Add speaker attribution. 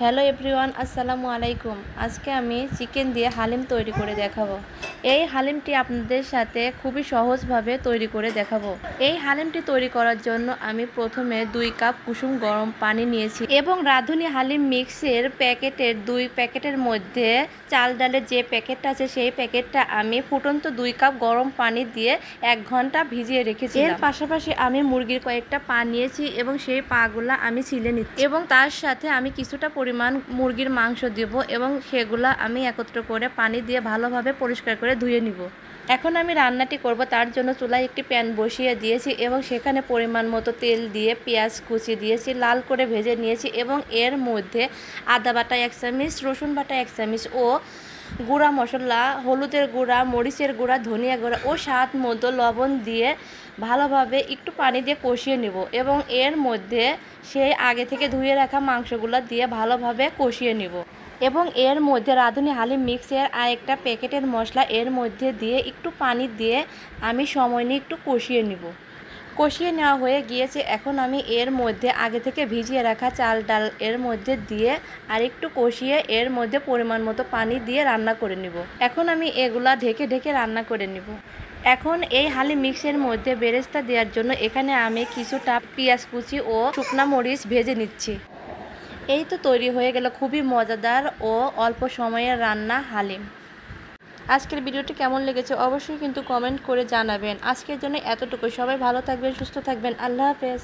Speaker 1: Hello everyone, আসসালামু আলাইকুম। আজকে আমি চিকেন দিয়ে হালিম তৈরি করে দেখাবো। এই হালিমটি আপনাদের সাথে খুবই সহজভাবে তৈরি করে দেখাবো। এই হালিমটি তৈরি করার জন্য আমি প্রথমে 2 কাপ কুসুম গরম পানি নিয়েছি এবং রাঁধুনি হালিম মিক্সের প্যাকেটের 2 প্যাকেটের মধ্যে চাল ডালের যে প্যাকেটটা আছে সেই প্যাকেটটা আমি ফুটন্ত 2 কাপ গরম পানি দিয়ে 1 ঘন্টা ভিজিয়ে রেখেছি। এর পাশাপাশি আমি মুরগির কয়েকটা পা নিয়েছি এবং সেই পাগুলা আমি ছিলে নিচ্ছি এবং তার সাথে আমি কিছুটা পরিমাণ মুরগির মাংস দেব এবং সেগুলা আমি একত্র করে পানি দিয়ে ভালোভাবে পরিষ্কার করে ধুয়ে নিব। এখন আমি রান্নাটি করব, তার জন্য চুলায় একটি প্যান বসিয়ে দিয়েছি এবং সেখানে পরিমাণ মতো তেল দিয়ে পেঁয়াজ কুচি দিয়েছি, লাল করে ভেজে নিয়েছি এবং এর মধ্যে আদা বাটা 1 চামচ, রসুন বাটা 1 চামচ ও গুঁড়া মশলা, হলুদের গুঁড়া, মরিচের গুঁড়া, ধনিয়া গুঁড়া ও স্বাদ মতো লবণ দিয়ে ভালোভাবে একটু পানি দিয়ে কষিয়ে নেব এবং এর মধ্যে সেই আগে থেকে ধুয়ে রাখা মাংসগুলো দিয়ে ভালোভাবে কষিয়ে নেব এবং এর মধ্যে রাঁধুনি হালিম মিক্সের আরেকটা প্যাকেটের মশলা এর মধ্যে দিয়ে একটু পানি দিয়ে আমি সময় নিয়ে একটু কষিয়ে নেব। কষিয়ে নেওয়া হয়ে গিয়েছে। এখন আমি এর মধ্যে আগে থেকে ভিজিয়ে রাখা চাল ডাল এর মধ্যে দিয়ে আর একটু কষিয়ে এর মধ্যে পরিমাণ মতো পানি দিয়ে রান্না করে নিব। এখন আমি এগুলা ঢেকে ঢেকে রান্না করে নিব। এখন এই হালিম মিক্সের মধ্যে বেরেস্তা দেওয়ার জন্য এখানে আমি কিছুটা পেঁয়াজ কুচি ও শুকনা মরিচ ভেজে নিচ্ছি। এই তো তৈরি হয়ে গেল খুবই মজাদার ও অল্প সময়ের রান্না হালিম। আজকের ভিডিওটি কেমন লেগেছে অবশ্যই কিন্তু কমেন্ট করে জানাবেন। আজকের জন্য এতটুকু। সবাই ভালো থাকবেন, সুস্থ থাকবেন। আল্লাহ হাফেজ।